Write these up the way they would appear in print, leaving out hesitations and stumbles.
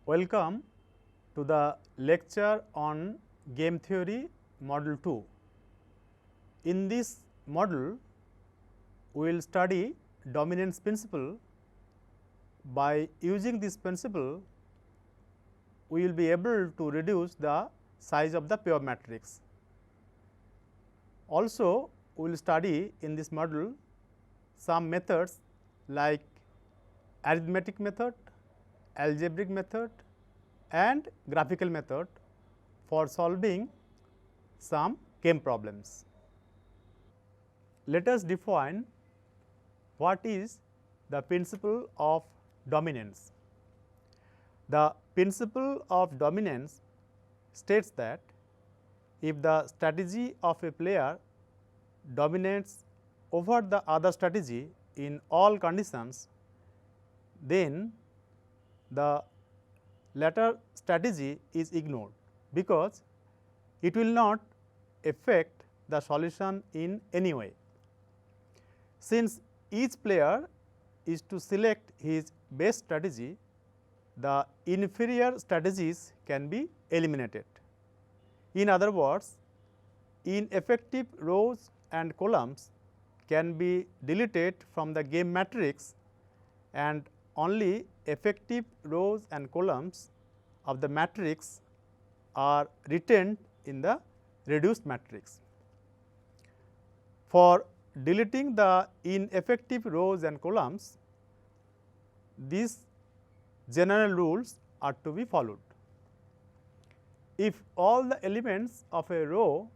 Welcome to the lecture on game theory module 2. In this module, we will study dominance principle. By using this principle, we will be able to reduce the size of the pure matrix. Also, we will study in this module some methods like arithmetic method, algebraic method and graphical method for solving some game problems. Let us define what is the principle of dominance. The principle of dominance states that if the strategy of a player dominates over the other strategy in all conditions, then the latter strategy is ignored, because it will not affect the solution in any way. Since each player is to select his best strategy, the inferior strategies can be eliminated. In other words, ineffective rows and columns can be deleted from the game matrix, and only effective rows and columns of the matrix are retained in the reduced matrix. For deleting the ineffective rows and columns, these general rules are to be followed. If all the elements of a row,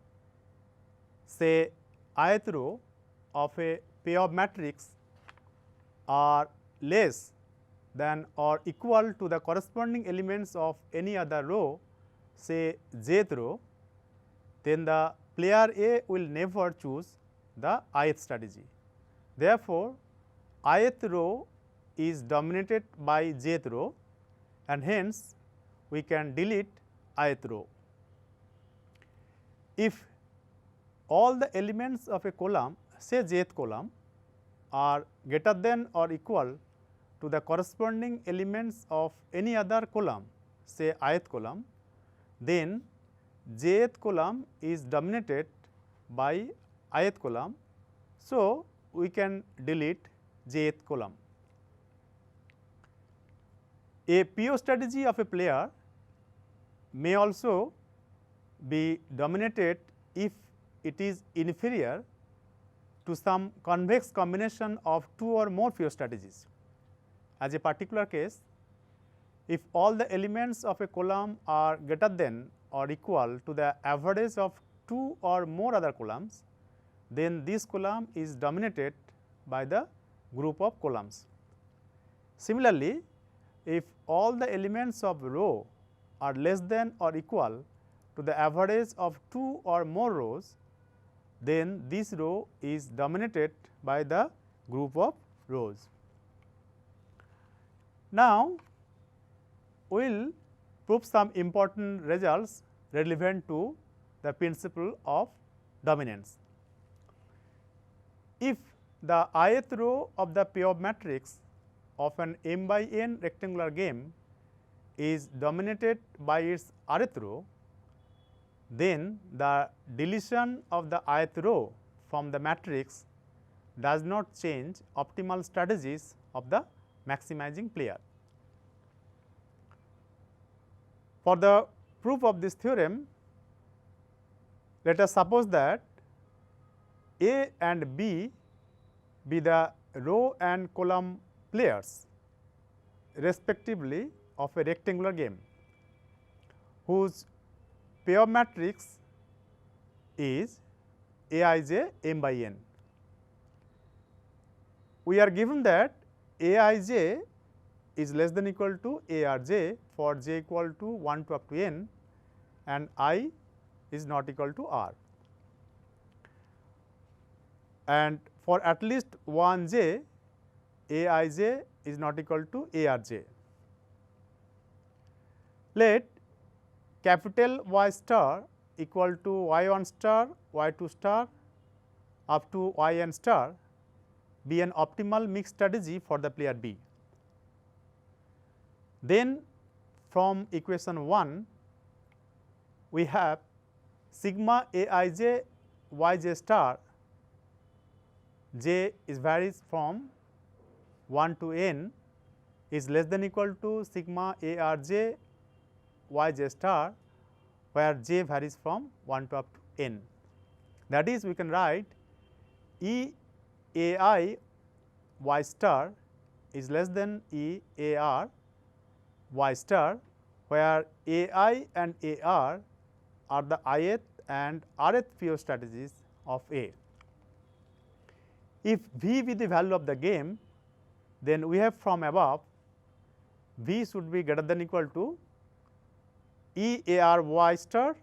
say ith row of a pair of matrix, are less than or equal to the corresponding elements of any other row, say jth row, then the player A will never choose the ith strategy. Therefore, ith row is dominated by jth row, and hence we can delete ith row. If all the elements of a column, say jth column, are greater than or equal to the corresponding elements of any other column, say ith column, then jth column is dominated by ith column. So, we can delete jth column. A pure strategy of a player may also be dominated if it is inferior to some convex combination of two or more pure strategies. As a particular case, if all the elements of a column are greater than or equal to the average of two or more other columns, then this column is dominated by the group of columns. Similarly, if all the elements of row are less than or equal to the average of two or more rows, then this row is dominated by the group of rows. Now, we will prove some important results relevant to the principle of dominance. If the ith row of the pair matrix of an m by n rectangular game is dominated by its rth row, then the deletion of the ith row from the matrix does not change optimal strategies of the maximizing player. For the proof of this theorem, let us suppose that A and B be the row and column players respectively of a rectangular game, whose pair matrix is Aij m by n. We are given that Aij is less than equal to Arj for j equal to 1 to up to n, and I is not equal to R. And for at least one j, Aij is not equal to Arj. Let capital Y star equal to y1 star, y2 star up to yn star be an optimal mixed strategy for the player B. Then from equation 1, we have sigma aij yj star, j is varies from 1 to n is less than equal to sigma arj yj star, where j varies from 1 to up to n. That is, we can write E ai y star is less than E ar y star, where ai and ar are the ith and rth pure strategies of A. If V be the value of the game, then we have from above V should be greater than equal to E ar y star,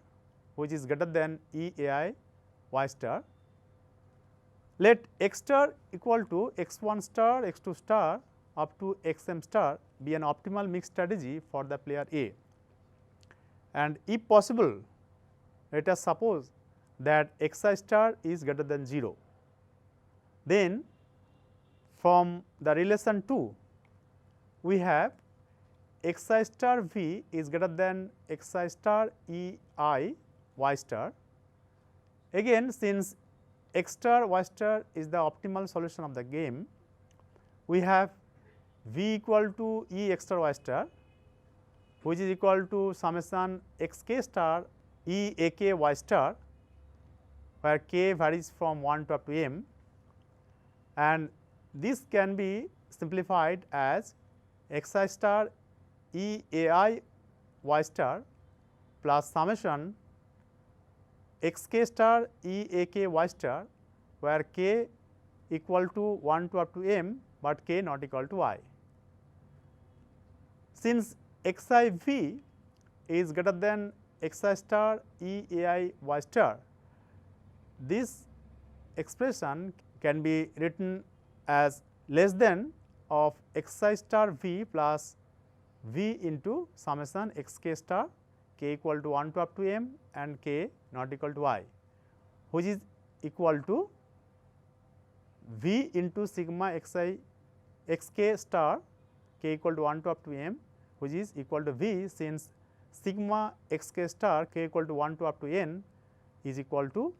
which is greater than E ai y star. Let x star equal to x 1 star, x 2 star up to x m star be an optimal mix strategy for the player A. And if possible, let us suppose that x I star is greater than 0. Then from the relation 2, we have x I star v is greater than x I star E I y star. Again, since x star y star is the optimal solution of the game, we have v equal to E x star y star, which is equal to summation x k star E a k y star, where k varies from 1 to up to m, and this can be simplified as x I star E a I y star plus summation x k star E a k y star, where k equal to 1 to up to m, but k not equal to I. Since x I v is greater than x I star E a I y star, this expression can be written as less than of x I star v plus v into summation x k star k equal to 1 to up to m and k not equal to I, which is equal to v into sigma x I x k star k equal to 1 to up to m, which is equal to v, since sigma x k star k equal to 1 to up to n is equal to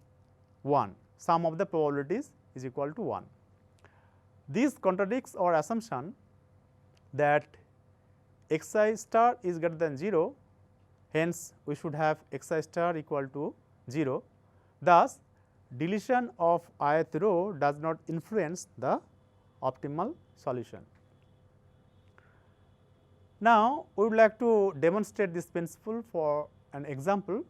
1. Sum of the probabilities is equal to 1. This contradicts our assumption that x I star is greater than 0, hence we should have x I star equal to 0. Thus, deletion of ith row does not influence the optimal solution. Now, we would like to demonstrate this principle for an example.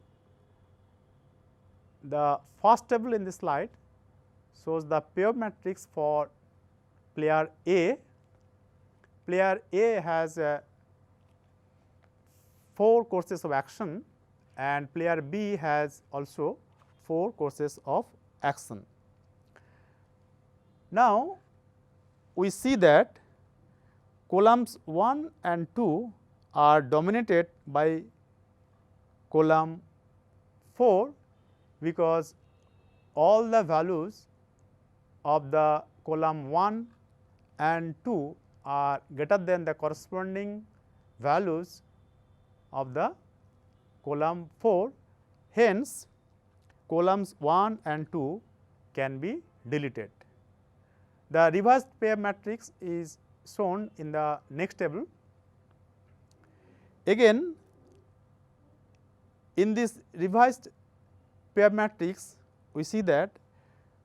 The first table in this slide shows the pair matrix for player A. Player A has 4 courses of action and player B has also 4 courses of action. Now, we see that columns 1 and 2 are dominated by column 4, because all the values of the column 1 and 2 are greater than the corresponding values of the column 4. Hence, columns 1 and 2 can be deleted. The reversed pair matrix is shown in the next table. Again, in this revised pair matrix, we see that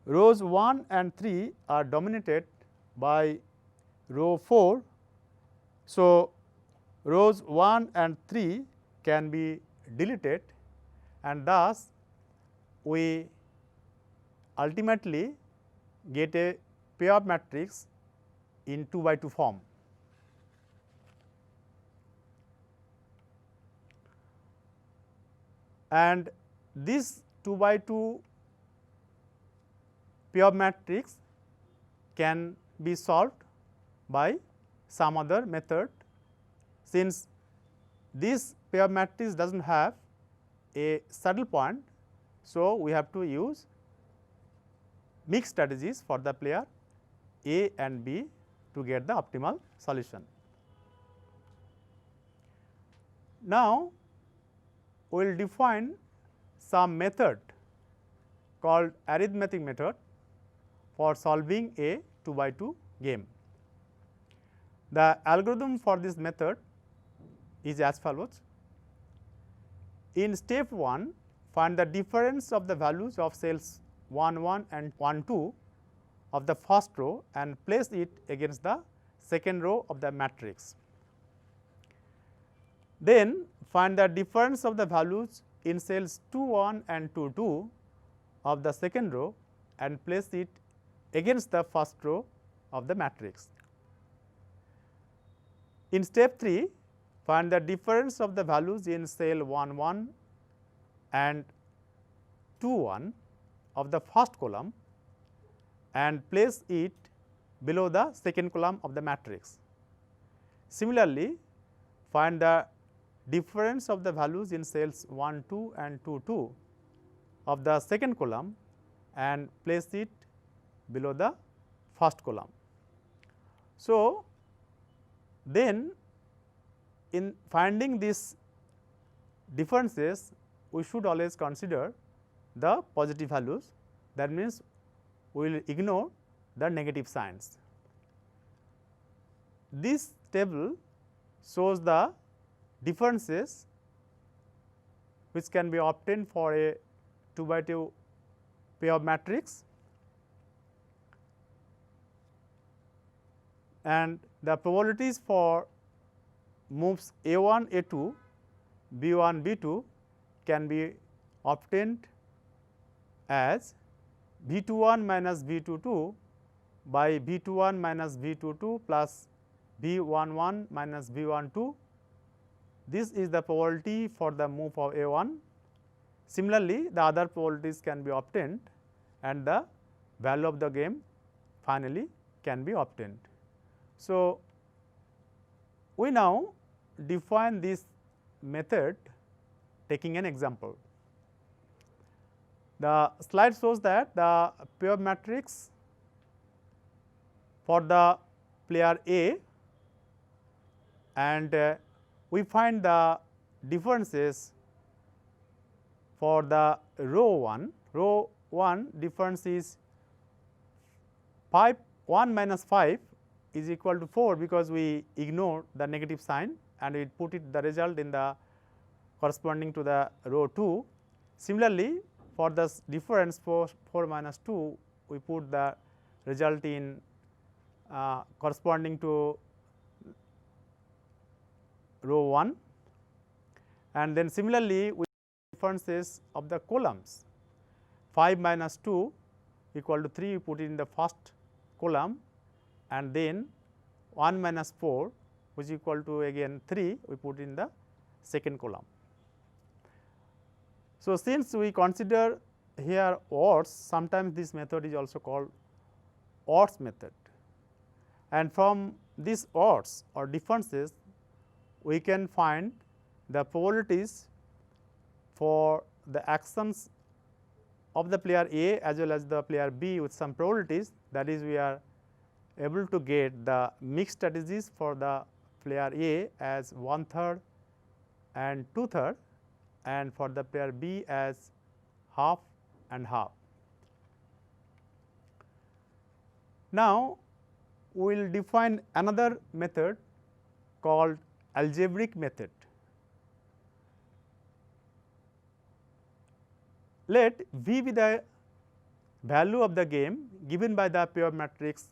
rows 1 and 3 are dominated by row 4. So, rows 1 and 3 can be deleted, and thus we ultimately get a pair matrix in 2 by 2 form. And this 2 by 2 pair matrix can be solved by some other method. Since this pair matrix does not have a saddle point, so we have to use mixed strategies for the player A and B to get the optimal solution. Now, we will define some method called arithmetic method for solving a 2 by 2 game. The algorithm for this method is as follows. In step 1, find the difference of the values of cells 1 1 and 1 2 of the first row and place it against the second row of the matrix. Then find the difference of the values in cells 2 1 and 2 2 of the second row and place it against the first row of the matrix. In step 3, find the difference of the values in cell 1 1 and 2 1 of the first column and place it below the second column of the matrix. Similarly, find the difference of the values in cells 1 2 and 2 2 of the second column and place it below the first column. So, then in finding these differences, we should always consider the positive values, that means we will ignore the negative signs. This table shows the differences which can be obtained for a 2 by 2 pair of matrix, and the probabilities for moves A 1 A 2 B 1 B 2 can be obtained as B 2 1 minus B 2 2 by B 2 1 minus B 2 2 plus B 1 1 minus B 1 2. This is the probability for the move of A 1. Similarly, the other probabilities can be obtained and the value of the game finally can be obtained. So, we now define this method taking an example. The slide shows that the pair matrix for the player A, and we find the differences for the row 1. Row 1 difference is 1 minus 5 is equal to 4, because we ignore the negative sign and we put it the result in the corresponding to the row 2. Similarly, for the difference for 4 minus 2, we put the result in corresponding to row 1, and then similarly we differences of the columns. 5 minus 2 equal to 3, we put it in the first column, and then 1 minus 4 which is equal to again 3, we put in the second column. So, since we consider here odds, sometimes this method is also called odds method, and from these odds or differences we can find the probabilities for the actions of the player A as well as the player B with some probabilities, that is we are able to get the mixed strategies for the player A as 1/3 and 2/3 and for the player B as half and half. Now, we will define another method called algebraic method. Let V be the value of the game given by the pair matrix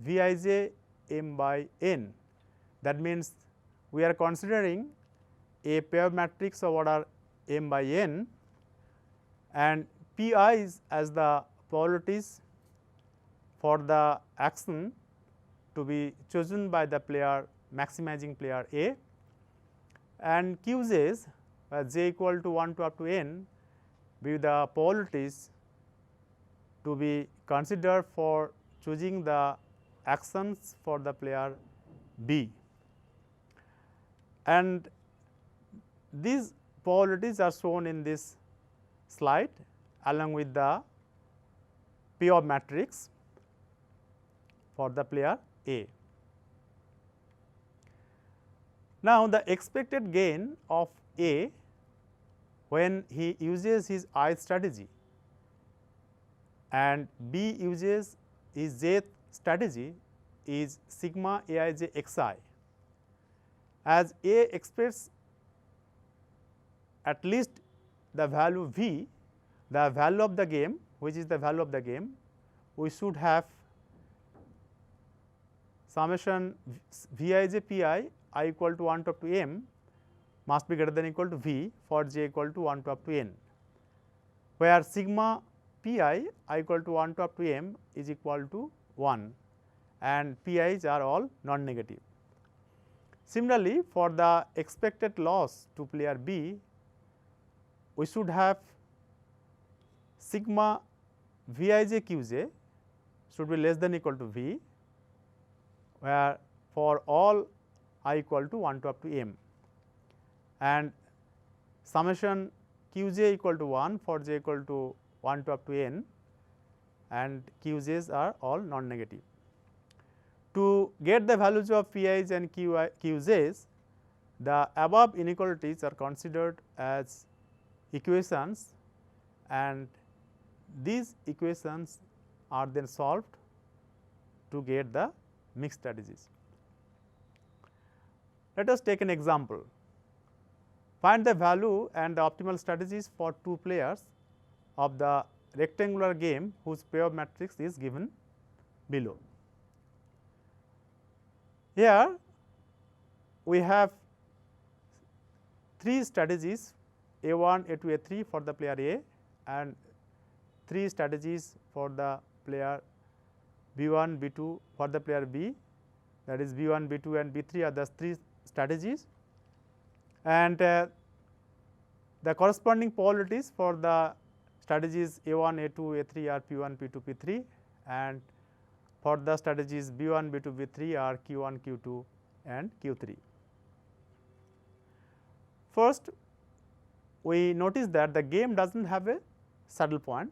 Vij m by n. That means, we are considering a pair matrix of order m by n, and Pi's as the probabilities for the action to be chosen by the player maximizing player A, and Qj's j equal to 1 to up to n be the probabilities to be considered for choosing the actions for the player B, and these probabilities are shown in this slide along with the pair matrix for the player A. Now, the expected gain of A when he uses his ith strategy and B uses his jth strategy is sigma Aij xi. As A expects at least the value V, the value of the game, which is the value of the game, we should have summation Vij Pi I equal to 1 to up to m must be greater than or equal to V for j equal to 1 to up to n, where sigma Pi I equal to 1 to up to m is equal to 1 and Pi's are all non-negative. Similarly, for the expected loss to player B, we should have sigma Vij Qj should be less than or equal to V, where for all I equal to 1 to up to m, and summation Qj equal to 1 for j equal to 1 to up to n, and Qj's are all non-negative. To get the values of Pi's and Qj's, the above inequalities are considered as equations, and these equations are then solved to get the mixed strategies. Let us take an example. Find the value and the optimal strategies for two players of the rectangular game whose payoff matrix is given below. Here we have three strategies A1, A2, A3 for the player A and three strategies for the player B1, B2 for the player B, that is B1, B2 and B3 are the three strategies, and the corresponding probabilities for the strategies A1, A2, A3 are P1, P2, P3, and for the strategies B1, B2, B3 are Q1, Q2 and Q3. First, we notice that the game does not have a saddle point.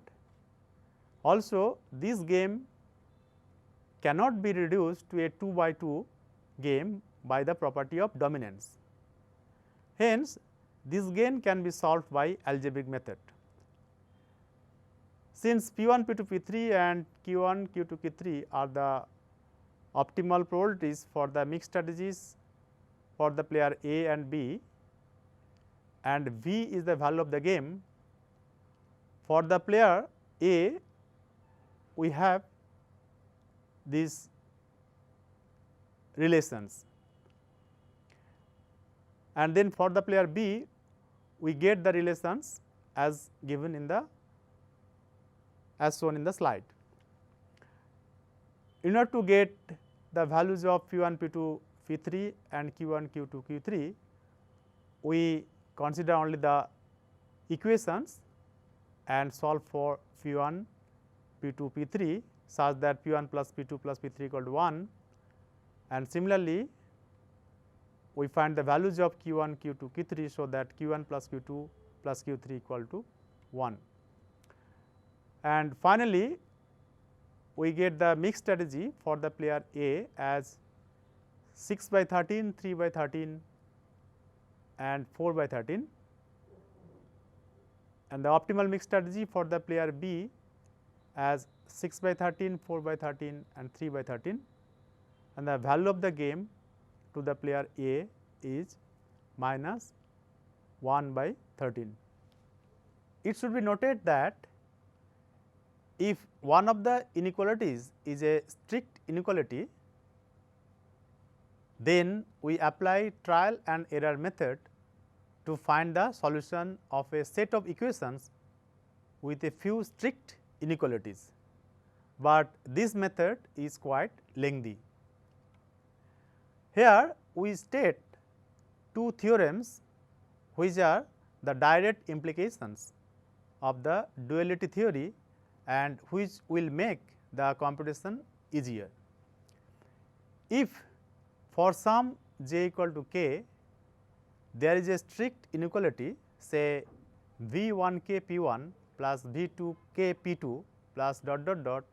Also, this game cannot be reduced to a 2 by 2 game by the property of dominance. Hence, this game can be solved by algebraic method. Since P1, P2, P3 and Q1, Q2, Q3 are the optimal probabilities for the mixed strategies for the player A and B, and V is the value of the game, for the player A we have these relations, and then for the player B we get the relations as given in the as shown in the slide. In order to get the values of P1, P2, P3 and Q1, Q2, Q3, we consider only the equations and solve for P1, P2, P3 such that P1 plus P2 plus P3 equal to 1, and similarly we find the values of Q1, Q2, Q3 so that Q1 plus Q2 plus Q3 equal to 1. And finally, we get the mixed strategy for the player A as 6 by 13, 3 by 13 and 4 by 13, and the optimal mixed strategy for the player B as 6 by 13, 4 by 13 and 3 by 13, and the value of the game to the player A is minus 1 by 13. It should be noted that if one of the inequalities is a strict inequality, then we apply trial and error method to find the solution of a set of equations with a few strict inequalities, but this method is quite lengthy. Here we state two theorems which are the direct implications of the duality theory and which will make the computation easier. If for some j equal to k there is a strict inequality, say V1k P1 plus V2k P2 plus dot dot dot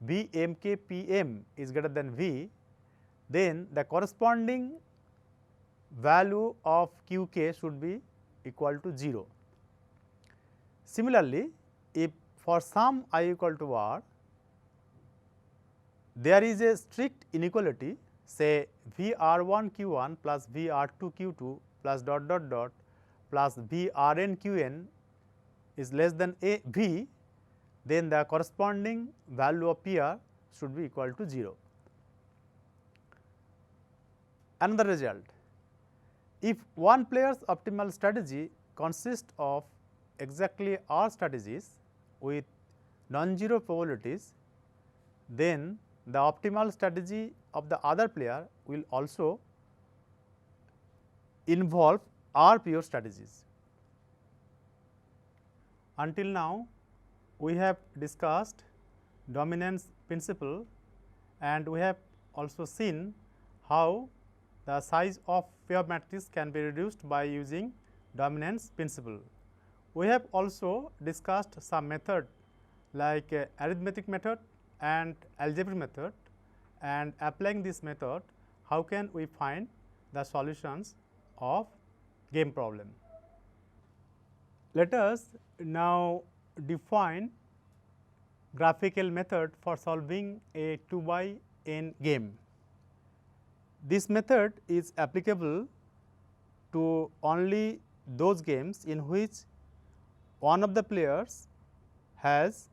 Vmk Pm is greater than V, then the corresponding value of Qk should be equal to 0. Similarly, if for some I equal to r, there is a strict inequality, say Vr1 Q1 plus Vr2 Q2 plus dot dot dot plus Vrn Qn is less than a V, then the corresponding value of Pr should be equal to 0. Another result, if one player's optimal strategy consists of exactly r strategies with non-zero probabilities, then the optimal strategy of the other player will also involve r pure strategies. Until now, we have discussed dominance principle, and we have also seen how the size of pair matrix can be reduced by using dominance principle. We have also discussed some method like arithmetic method and algebraic method, and applying this method, how can we find the solutions of game problem. Let us now define graphical method for solving a 2 by n game. This method is applicable to only those games in which one of the players has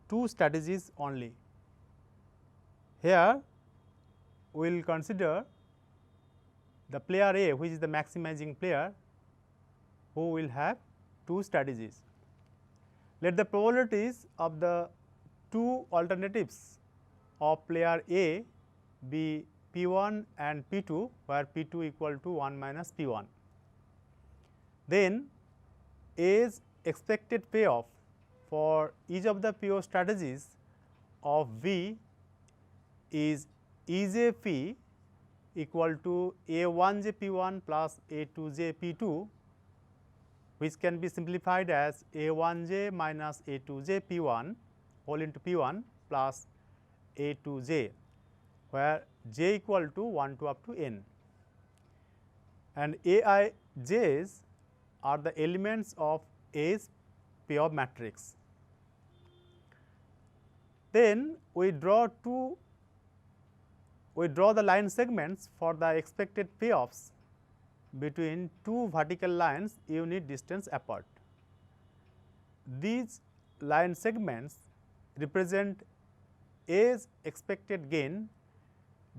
two strategies only. Here we will consider the player A, which is the maximizing player, who will have two strategies. Let the probabilities of the two alternatives of player A be P1 and P2, where P2 equal to 1 minus P1. Then A's expected payoff for each of the pure strategies of V is Ej P equal to A1j P1 plus A2j P2, which can be simplified as A1j minus A2j P1 whole into P1 plus A2j, where j equal to 1 to up to n, and Aij's are the elements of A's pair matrix. Then we draw the line segments for the expected payoffs between two vertical lines unit distance apart. These line segments represent A's expected gain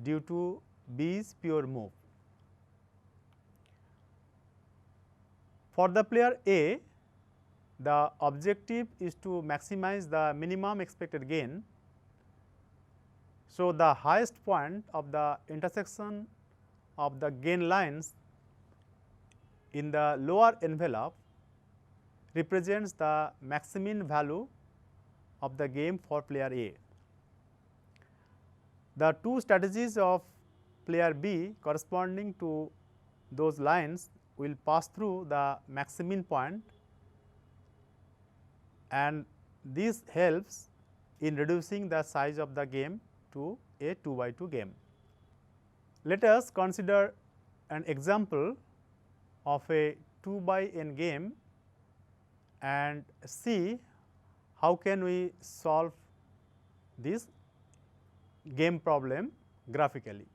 due to B's pure move. For the player A, the objective is to maximize the minimum expected gain. So, the highest point of the intersection of the gain lines in the lower envelope represents the maximum value of the game for player A. The two strategies of player B corresponding to those lines will pass through the maximum point, and this helps in reducing the size of the game to a 2 by 2 game. Let us consider an example of a 2 by n game and see how can we solve this game problem graphically.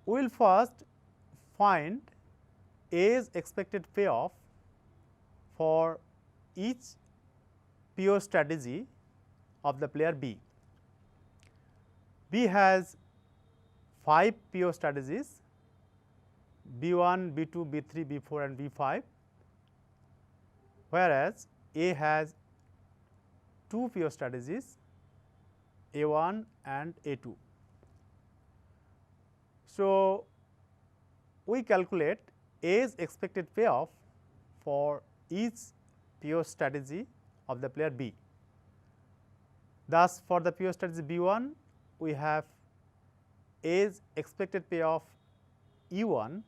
We will first find A's expected payoff for each pure strategy of the player B. B has 5 pure strategies, B1, B2, B3, B4 and B5, whereas A has 2 pure strategies, A1 and A2. So, we calculate A's expected payoff for each pure strategy of the player B. Thus, for the pure strategy B1, we have A's expected payoff E1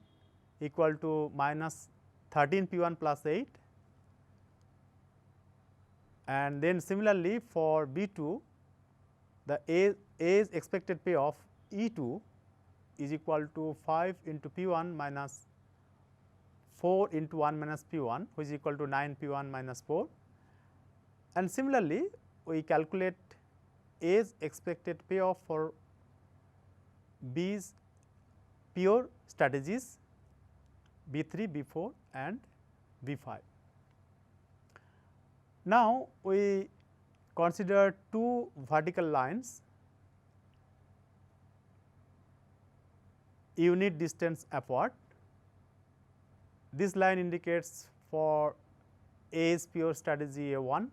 equal to minus 13 P1 plus 8, and then similarly for B2, the A's expected payoff E2 is equal to 5 into P1 minus 4 into 1 minus P1, which is equal to 9 P1 minus 4. And similarly, we calculate A's expected payoff for B's pure strategies B3, B4 and B5. Now, we consider two vertical lines unit distance apart. This line indicates for A's pure strategy A1,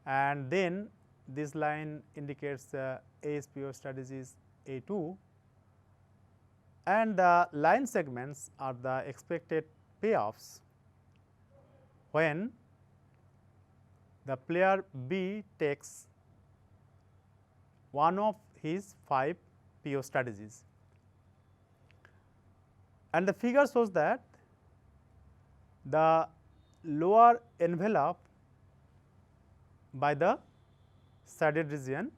and then this line indicates A's pure strategies A2, and the line segments are the expected payoffs when the player B takes one of his 5 pure strategies. And the figure shows that the lower envelope by the shaded region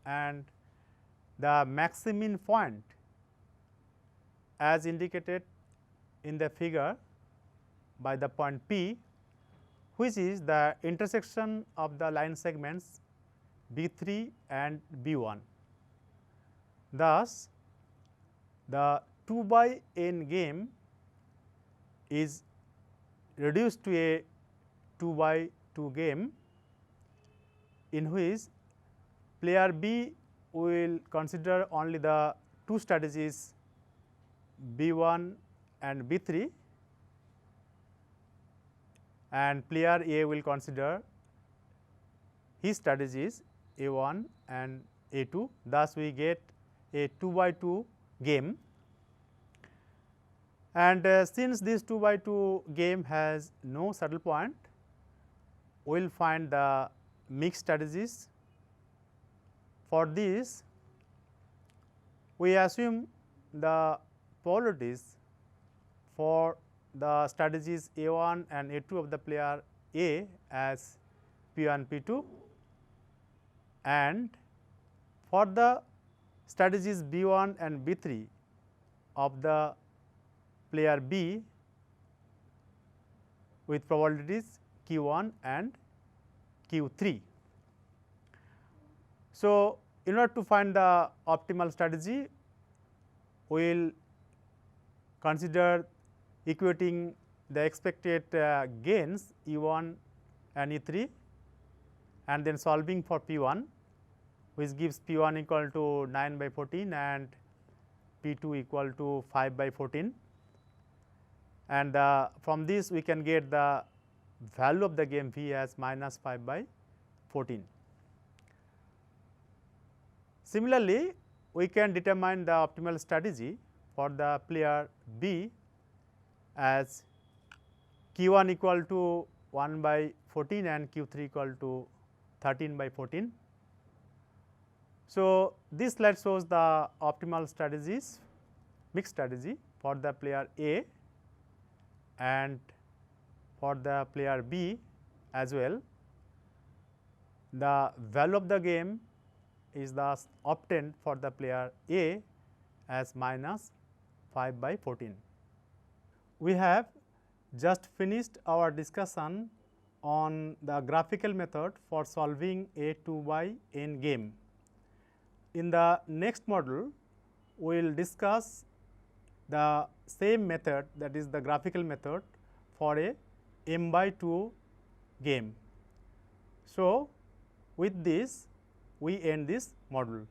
and the maximum point as indicated in the figure by the point P, which is the intersection of the line segments B3 and B1. Thus, the 2 by n game is reduced to a 2 by 2 game, in which player B will consider only the two strategies B1 and B3, and player A will consider his strategies A1 and A2. Thus, we get a 2 by 2 game, and since this 2 by 2 game has no saddle point, we will find the mixed strategies. For this, we assume the probabilities for the strategies A1 and A2 of the player A as P1, P2, and for the strategies B1 and B3 of the player B with probabilities Q1 and Q3. So, in order to find the optimal strategy, we will consider equating the expected gains E1 and E3, and then solving for P1, which gives P1 equal to 9 by 14 and P2 equal to 5 by 14, and from this we can get the value of the game V as minus 5 by 14. Similarly, we can determine the optimal strategy for the player B as Q1 equal to 1 by 14 and Q3 equal to 13 by 14. So, this slide shows the optimal strategies, mixed strategy for the player A and for the player B as well. The value of the game is thus obtained for the player A as minus 5 by 14. We have just finished our discussion on the graphical method for solving a 2 by n game. In the next module, we will discuss the same method, that is the graphical method for a m by 2 game. So, with this we end this module.